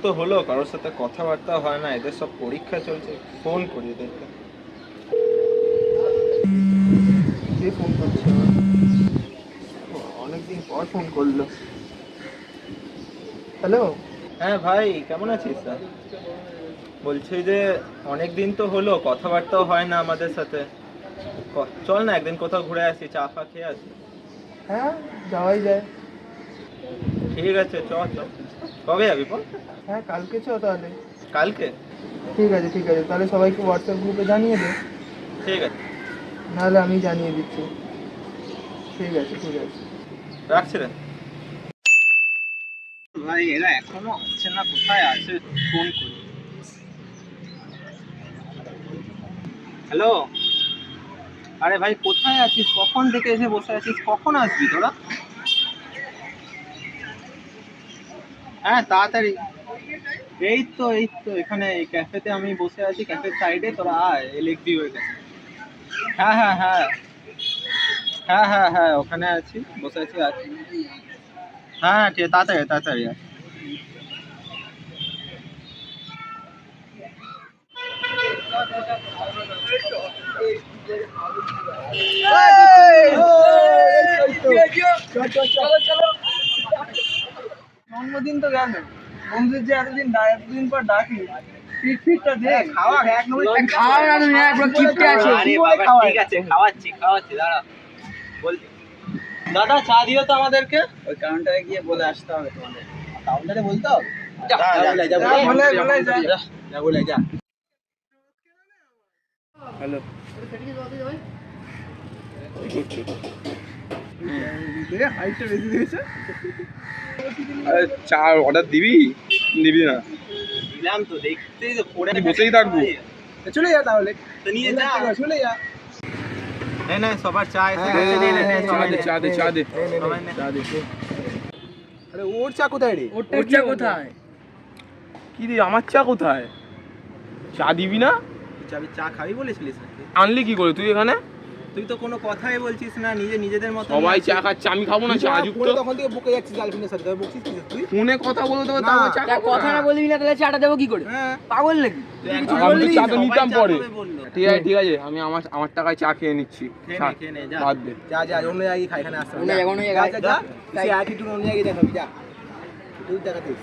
তো হলো কারোর সাথে কথাবার্তা হয় না, এদের সব পরীক্ষা চলছে। ফোন করি এদেরকে। কে ফোন করছে? অনেকদিন পর ফোন করলো। হ্যালো। হ্যাঁ ভাই, কেমন আছিস? বলছি যে অনেকদিন তো হলো, কথাবার্তাও হয় না আমাদের সাথে। চল না একদিন কোথাও ঘুরে আসি, চা ফা খেয়ে আসি। হ্যাঁ, যাওয়াই যায়। ঠিক আছে, চ চ। কবে যাবি বল? হ্যাঁ, কালকে চ তাহলে। কালকে? ঠিক আছে ঠিক আছে, তাহলে সবাইকে হোয়াটসঅ্যাপ গ্রুপে জানিয়ে দে। ঠিক আছে। নাহলে আমি জানিয়ে দিচ্ছি। ঠিক আছে ঠিক আছে, রাখছি রে ভাই। এরা এখনো আসছে না, কোথায় আছে? ফোন করি। হ্যালো। আরে ভাই, কোথায় আছিস? কখন থেকে এসে বসে আছিস? কখন আসবি তোরা? হ্যাঁ তাড়াতাড়ি। এই তো এখানে এই ক্যাফেতে আমি বসে আছি, ক্যাফের সাইডে। তোরা আয়, লিখবি হয়ে গেছে। হ্যাঁ হ্যাঁ হ্যাঁ হ্যাঁ হ্যাঁ হ্যাঁ, ওখানে আছি, বসে আছি। আছি। হ্যাঁ হ্যাঁ, ঠিক আছে, তাড়াতাড়ি তাড়াতাড়ি আয়। জন্মদিন তো গেল, বন্ধুদের যে এতদিন পর ডাকি, ফিটটা দে। খাওয়া এক নম্বর খাওয়া না, তুমি একবার কিপটে আছো। আরে বাবা, ঠিক আছে, খাওয়াচ্ছি দাঁড়া। বলছি দাদা, চা দিও তো আমাদেরকে। ওই কাউন্টারে গিয়ে বলে আসতে হবে তোমাদের। কাউন্টারে বলতে হবে? যা বলে যা। হ্যালো। হাইটটা বেশি দিয়েছে। চা অর্ডার দিবি না? দিলাম তো, দেখতেই তো পড়ে বসেই থাকবো। চলে যা তাহলে, তো নিয়ে যা। চলে যা। নে সবার চা এসে গেছে। নে সবাই নে। চা দে সবাই নে। আরে ওর চা কোথায় রে? ওর চা কোথায়? কি রে, আমার চা কোথায়? চা দিবি না? চা খাবি বলেছিলিস নাকি? আনলি কি করে তুই এখানে? তুই তো কোনো কথাই বলছিস না, নিজেদের মতো। সবাই চা খাচ্ছে, আমি খাবো না চা? যুক্ত তখন থেকে বকে যাচ্ছিস গার্লফ্রেন্ডের সাথে, বকছিস কি তুই? ফোনে কথা বলতে হবে, তাও চা খাবো কথা না বলবি না, তাহলে চাটা দেবো কি করে? হ্যাঁ, পাগল নাকি? আমি তো চা তো নিতাম পরে। বললো। ঠিক আছে, আমি আমার টাকায় চা খেয়ে নিচ্ছি। খেয়ে নে, যা। বাদ দে। যা অন্য জায়গায় খাই, এখানে আসতে হবে। অন্য জায়গায় যা তুই অ্যাটিটিউড অন্য জায়গায় দেখাবি, যা তুই দেখাতিস।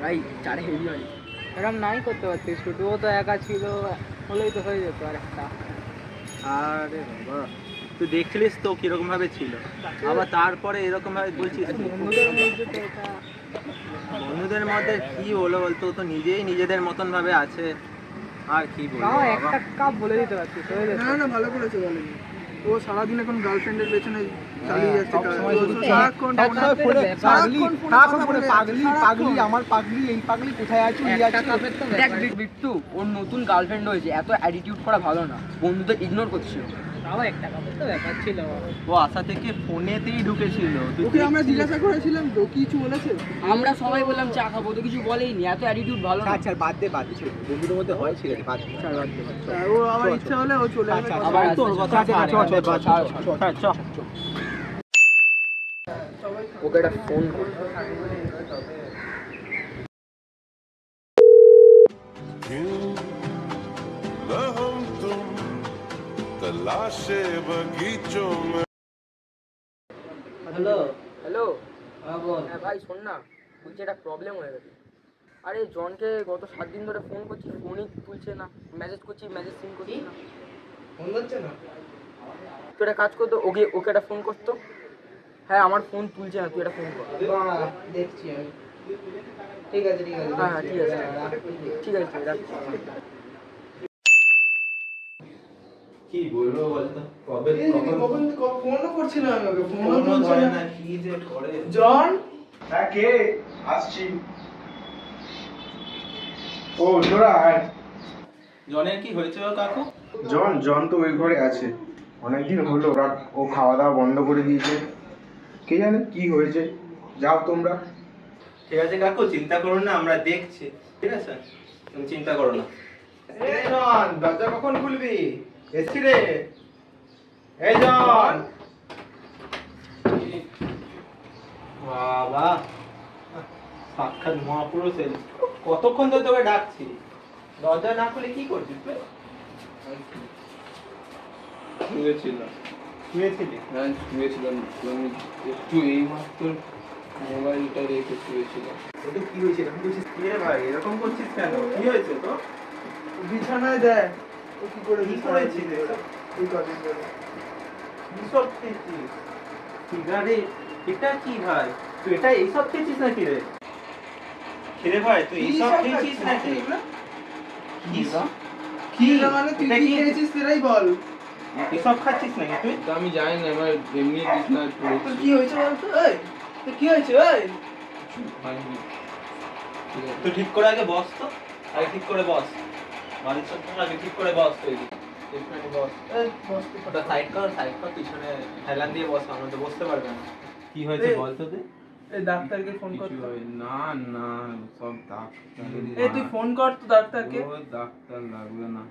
ভাই চারে হেভি হয় এরকম নাই করতে পারতিস, ছোটও তো একা ছিল, হলেই তো হয়ে যেত আর একটা। আরে বাবা, তুই দেখছিলিস তো কিরকম ভাবে ছিল, আবার তারপরে এরকম ভাবে বলছিস। বন্ধুদের মধ্যে তো এটা বন্ধুদের মধ্যে কি হলো বলতো? ও তো নিজেই নিজেদের মতন ভাবে আছে, আর কি বলবো তাও বাবা। একটা কাপ বলে দিতে পারতিস, হয়ে যেত। না ভালো করেছে, বলেনি। ও সারাদিন এখন গার্লফ্রেন্ডের পেছনে চালিয়ে যাচ্ছে। সবসময় শুধু সারাক্ষণ পাগলি, আমার পাগলি, এই পাগলি কোথায় আছে? দেখ বিট্টু, ওর নতুন গার্লফ্রেন্ড হয়েছে, এত অ্যাটিটিউড করা ভালো না, বন্ধুদের ইগনোর করছিল। তাও একটা কাপের তো ব্যাপার ছিল। ও আশা থেকে ফোনেতেই ঢুকেছিল। ওকে আমরা জিজ্ঞাসা করেছিলাম তো, কিছু বলেছে? আমরা সবাই বললাম চা খাবো, তো কিছু বলেইনি, এত অ্যাটিটিউড ভালো না। আচ্ছা বাদ দে বন্ধুদের মধ্যে হয়, ঠিক আছে বাদ দে। ও আমার ইচ্ছা হলে ও চলে আসবে। আবার তোর কথা চ। ওকে একটা ফোন কর। तलाशे बगीचों में। হ্যালো হ্যাঁ ভাই, শোন না, বলছি একটা প্রবলেম হয়ে গেছে। আরে জনকে গত 7 দিন ধরে ফোন করছি, ফোনই তুলছে না, মেসেজ করছি, মেসেজ সিন করছি না, ফোন হচ্ছে না। তুই একটা কাজ করতো, ওকে একটা ফোন করতো। হ্যাঁ, আমার ফোন তুলছে না, তুই একটা ফোন কর। দেখছি আমি। ঠিক আছে হ্যাঁ ঠিক আছে রাখছি। কি বলবো বলতো? কবে ফোনও করছিলাম আমি ওকে, ফোনও ধরে না, কি যে করে। জন, হ্যাঁ কে? আসছি। ও তোরা আয়। জনের কি হয়েছে গো কাকু? জন তো ওই ঘরে আছে, অনেকদিন হলো ও খাওয়া দাওয়া বন্ধ করে দিয়েছে, কে জানে কি হয়েছে। যাও তোমরা। ঠিক আছে কাকু, চিন্তা করো না, আমরা দেখছি। ঠিক আছে, তুমি চিন্তা করো না। এই জন, দরজা কখন খুলবি? এসছি রে। এই জন। বাবা, সাক্ষাৎ মহাপুরুষ এলো। কতক্ষণ ধরে তোকে ডাকছি, দরজা না খুলে কি করছিস তুই? শুয়েছিলাম। শুয়েছিলি? হ্যাঁ শুয়েছিলাম, আমি একটু এইমাত্র মোবাইলটা রেখে শুয়েছিলাম। ওটা কি হয়েছে? এরকম করছিস কি রে ভাই? এরকম করছিস কেন? কি হয়েছে তো? বিছানায় দেয় ও কি করে কি করেছিস এসব? এই কদিন ধরে কি সব খেয়েছিস? সিগারেট? এটা কি ভাই? তুই এটা এইসব খেয়েছিস নাকি রে? কিরে ভাই তুই এইসব খেয়েছিস নাকি? কি সব? কি মানে তুই এটা কি কি? খেয়েছিস সেটাই বল। এসব খাচ্ছিস নাকি তুই? তা আমি জানি না, আমার এমনি বিছানায় তোর পড়েছি। কি হয়েছে বলতো? এই তোর কি হয়েছে? এই হয়নি। ঠিক আছে। তুই ঠিক করে আগে বস তো, আগে ঠিক করে বস। বাড়ির সব আগে ঠিক করে বস তুই। এখানে বস। এই বস তুই। ওটা সাইড কর, পিছনে হেলান দিয়ে বস, আমরা তো বসতে পারবে না। কি হয়েছে বল তো তুই? এই ডাক্তারকে ফোন কর কিছু তো। হয় না, না সব ডাক্তার। এই তুই ফোন কর তো ডাক্তারকে। ও ডাক্তার লাগবে না।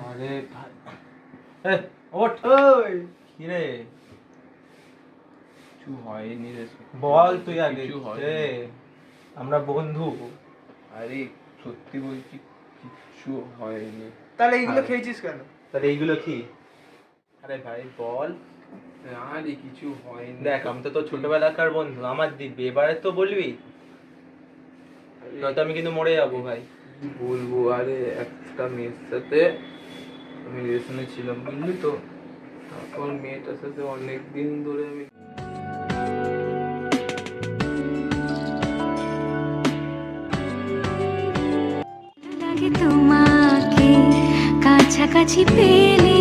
আরে ভাই, এ ওঠ। ওই কি রে? কিছু হয়নি রে। বল তুই আগে। কিছু হয়নি। এ, আমরা বন্ধু। আরে সত্যি বলছি, কিচ্ছু হয়নি। তাহলে এইগুলো আরে। খেয়েছিস কেন? তাহলে এইগুলো কি? আরে ভাই বল। আরে কিছু হয়নি। দেখ আমি তো তোর ছোটবেলাকার বন্ধু, আমার দিব্যি, এবারে তো বলবি, নয়তো আমি কিন্তু মরে যাবো ভাই। কি বলবো, আরে একটা মেয়ের সাথে আমি রিলেশনে ছিলাম বুঝলি তো, তারপর মেয়েটার সাথে অনেক দিন ধরে আমি লাগে তোমাকে কাছাকাছি পেলে,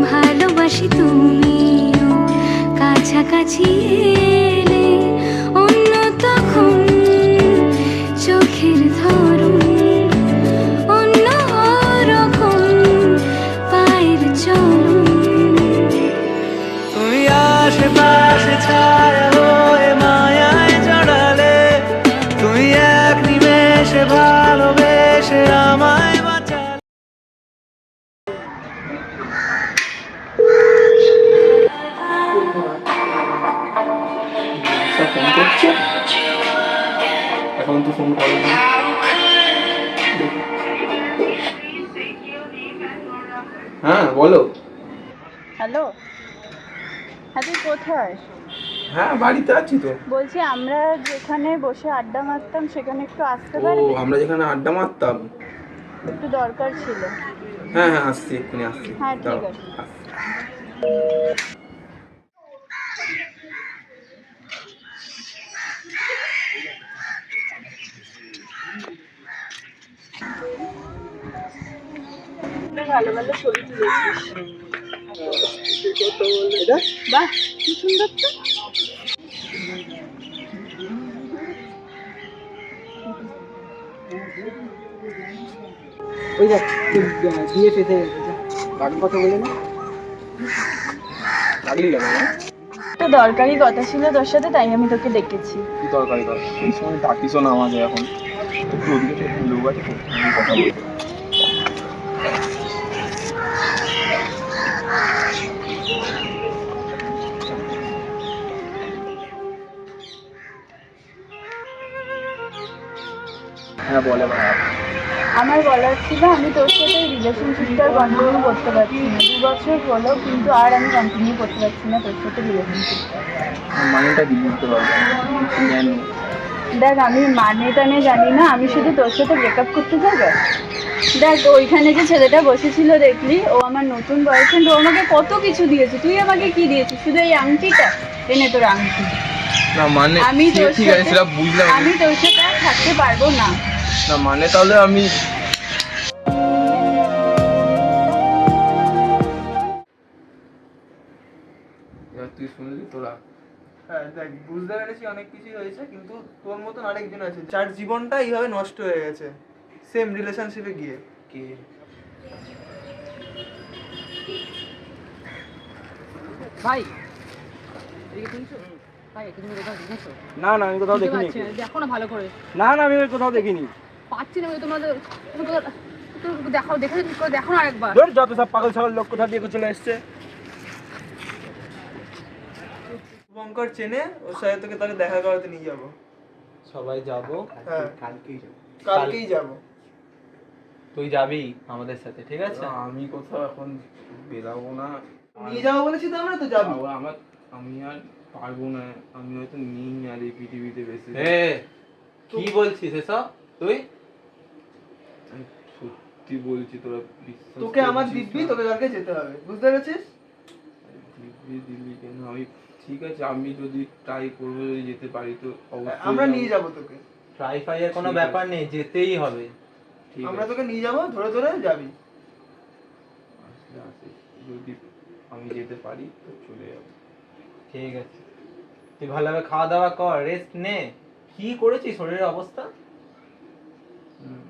ভালোবাসি তুমিও কাছাকাছি এলে, অন্য তখন চোখের ধরন অন্য রকম পায়ের চলন। তুমি আশেপাশে ছায়া হয়ে মায়ায় জড়ালে, তুমি এক নিমেষে ভালোবেসে আমায় বাঁচালে। ফোন করছে, এখন তো ফোন করে না। হ্যাঁ বলো। হ্যালো, হ্যাঁ তুই কোথায়? হ্যাঁ বাড়িতে আছি তো। বলছি আমরা যেখানে বসে আড্ডা মারতাম সেখানে একটু আসতে ও পারবি? আমরা যেখানে আড্ডা মারতাম, একটু দরকার ছিল। হ্যাঁ হ্যাঁ আসছি, এক্ষুনি আসছি। হ্যাঁ, ঠিক দাঁড়াও, আছে। আসছি। ভালো ভালো ছবি তুলেছিস। বাহ, কি সুন্দর তো। ওই দেখ দিয়ে পেতে বাকি কথা বলে না। লাগলি কেন? একটা দরকারি কথা ছিল তোর সাথে, তাই আমি তোকে ডেকেছি। কি দরকারি কথা? এই সময় ডাকিস না আমাকে এখন, একটু ওদিকে লোক আছে তো, আমি কথা বলবো। হ্যাঁ বলে ভাই। আমার বলার ছিল, আমি তোর সাথে রিলেশনশিপটা কন্টিনিউ করতে পারছি না। 2 বছর হলো কিন্তু আর আমি কন্টিনিউ করতে পারছি না তোর সাথে রিলেশনশিপটা। মানেটা কি বুঝতে পারবো কেন? দেখ আমি মানে টানে জানি না, আমি শুধু তোর সাথে ব্রেকআপ করতে যাবো। দেখ ওইখানে যে ছেলেটা বসেছিল দেখলি, ও আমার নতুন বয়ফ্রেন্ড। ও আমাকে কত কিছু দিয়েছে, তুই আমাকে কি দিয়েছিস? শুধু এই আংটিটা, এনে তোর আংটি। না মানে আমি তোর ঠিক আছে সাথে সেটা বুঝলাম, আমি তোর সাথে আর থাকতে পারবো না। না মানে তাহলে আমি তুই শুনলি তোরা? হ্যাঁ দেখ বুঝতে পেরেছি অনেক কিছুই হয়েছে, কিন্তু তোর মতন আরেকজন আছে যার জীবনটা এইভাবে নষ্ট হয়ে গেছে সেম রিলেশনশিপে গিয়ে। কে? ভাই এদিকে শুনছো? ভাই তুমি কোথাও দেখেছো? না না আমি কোথাও দেখিনি। দেখো না ভালো করে। না না আমি কোথাও দেখিনি। পাচ্ছি না তোমাদের, দেখো দেখে দেখো না আরেকবার। ধর যত সব পাগল ছাগল লোক কোথা দিয়ে চলে এসছে। শুভঙ্কর চেনে, ওর সাথে তোকে তাহলে দেখা করাতে নিয়ে যাবো। সবাই যাব। হ্যাঁ কালকেই যাব। কালকেই যাব। তুই যাবি আমাদের সাথে, ঠিক আছে? না, আমি কোথাও এখন বেরাবো না। নিয়ে যাবো বলেছি তো আমরা, তো যাবি। আমি আর পারবো না, আমি হয়তো নেই আর এই পৃথিবীতে বেশি। কি বলছিস এসব তুই? সত্যি বলছি, তোরা বিশ্বাস তোকে আমার করছিস দিব্যি না? তোকে কালকে যেতে হবে, বুঝতে পেরেছিস? দিল্লি কেন? আমি ঠিক আছে, আমি যদি ট্রাই করবো, যদি যেতে পারি তো অবশ্যই আমরা যাবো। নিয়ে যাবো তোকে, ট্রাই ফাইয়ের কোনো ঠিক ব্যাপার নেই, যেতেই হবে। ঠিক আমরা আছে। তোকে নিয়ে যাবো, ধরে ধরে যাবি। আসলে আসে, যদি আমি যেতে পারি তো চলে যাবো। ঠিক আছে, তুই ভালোভাবে খাওয়া দাওয়া কর, রেস্ট নে। কি করেছিস শরীরের অবস্থা? হুম।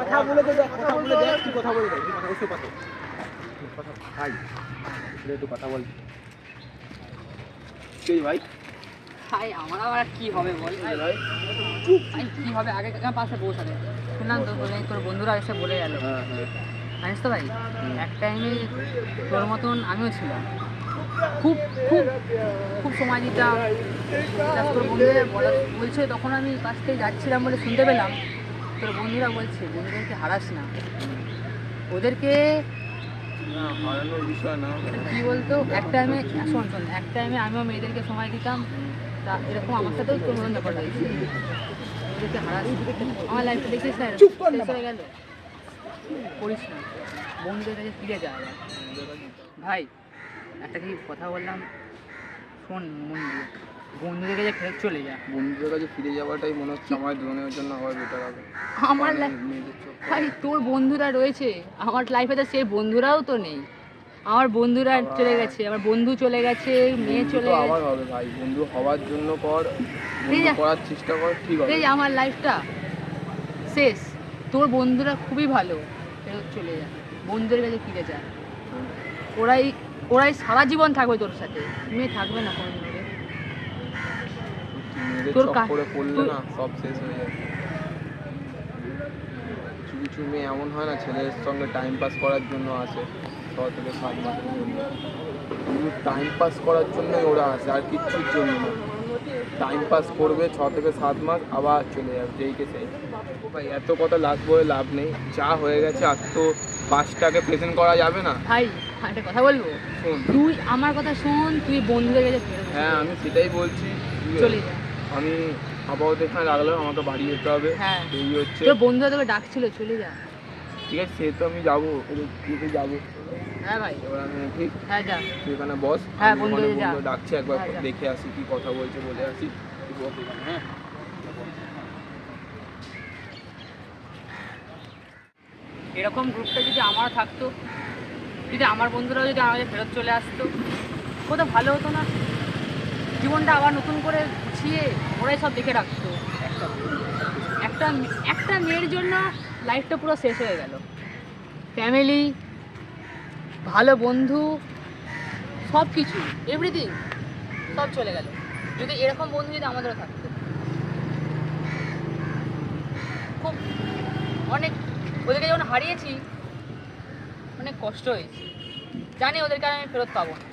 কথা বলে দে, কথা বলে দেখ, তুই কথা বলে দেখ, একটু কথা বল। ভাই ভাই আমার আবার কি হবে বল ভাই, ভাই কি হবে? আগে পাশে বসে শুনলাম তো তোর বন্ধুরা এসে বলে গেল, জানিস তো ভাই এক টাইমে তোর মতন আমিও ছিলাম, খুব খুব খুব সময় দিতাম। তোর বন্ধুরা বলছে, তখন আমি কাছ থেকে যাচ্ছিলাম বলে শুনতে পেলাম তোর বন্ধুরা বলছে বন্ধুদেরকে হারাস না, ওদেরকে না, হারানোর বিষয় না। কি বলতো, এক টাইমে শোন এক টাইমে আমিও মেয়েদেরকে সময় দিতাম, তা এরকম আমার সাথেও তোর মতন ব্যাপার হয়েছে। ওদেরকে হারাস আমার লাইফটা দেখিস না, শেষ হয়ে গেল, করিস না, বন্ধুদের কাছে ফিরে যা। ভাই একটা কি কথা বললাম, শোন মন দিয়ে, বন্ধুদের কাছে ফেরত চলে যা। বন্ধুদের কাছে ফিরে যাওয়াটাই মনে হচ্ছে আমার জীবনের জন্য আবার বেটার হবে। আমার ভাই তোর বন্ধুরা রয়েছে, আমার লাইফে তো সেই বন্ধুরাও তো নেই। আমার বন্ধুরা চলে গেছে, আমার বন্ধু চলে গেছে, মেয়ে চলে তো গেছে। আবার হবে ভাই, বন্ধু হওয়ার জন্য কর, বন্ধু করার চেষ্টা কর, ঠিক হবে। এই আমার লাইফটা শেষ, তোর বন্ধুরা খুবই ভালো, ফেরত চলে যা, বন্ধুদের কাছে ফিরে যা। ওরাই সারা জীবন থাকবে তোর সাথে, মেয়ে থাকবে না কোনো দিন। মেয়েদের তোর চক্করে পড়লে না সব শেষ হয়ে যায়। কিছু কিছু মেয়ে এমন হয় না, ছেলের সঙ্গে টাইম পাস করার জন্য আসে 6 থেকে 7 মাসের জন্য, শুধু টাইম পাস করার জন্যই ওরা আসে, আর কিচ্ছুর জন্য না। টাইম পাস করবে 6 থেকে 7 মাস, আবার চলে যাবে যেইকে সেই। ভাই এত কথা বলে লাভ নেই, যা হয়ে গেছে আর তো পাঁচটাকে প্রেজেন্ট করা যাবে না। ভাই একটা কথা বলবো, শোন, তুই আমার কথা শোন, তুই বন্ধুদের কাছে ফেরত যা। হ্যাঁ আমি সেটাই বলছি, চলে যা। আমি আপাতত এখানে রাখলাম, আমাকে বাড়ি যেতে হবে, হ্যাঁ। দেরি হচ্ছে। তোর বন্ধুরা তোকে ডাকছিল, চলে যা। ঠিক আছে, সে তো আমি যাবো, যাবো। হ্যাঁ ভাই, এবার আমি ঠিক হ্যাঁ যা। তুই এখানে বস, হ্যাঁ, আমি বন্ধুদের ওখানে যা। বন্ধু ডাকছি, একবার হ্যাঁ, যা। দেখে আসি কি কথা বলছে, বলে আসি। তুই বস এখানে, হ্যাঁ। এরকম গ্রুপটা যদি আমার থাকতো, যদি আমার বন্ধুরাও যদি আমাদের ফেরত চলে আসতো, কত ভালো হতো না? জীবনটা আবার নতুন করে গুছিয়ে ওরাই সব দেখে রাখতো। একটা মেয়ের জন্য লাইফটা পুরো শেষ হয়ে গেল, ফ্যামিলি, ভালো বন্ধু, সব কিছু, এভরিথিং সব চলে গেল। যদি এরকম বন্ধু যদি আমাদেরও থাকতো, খুব অনেক, ওদেরকে যখন হারিয়েছি অনেক কষ্ট হয়েছে, জানি ওদেরকে আমি ফেরত পাবো না।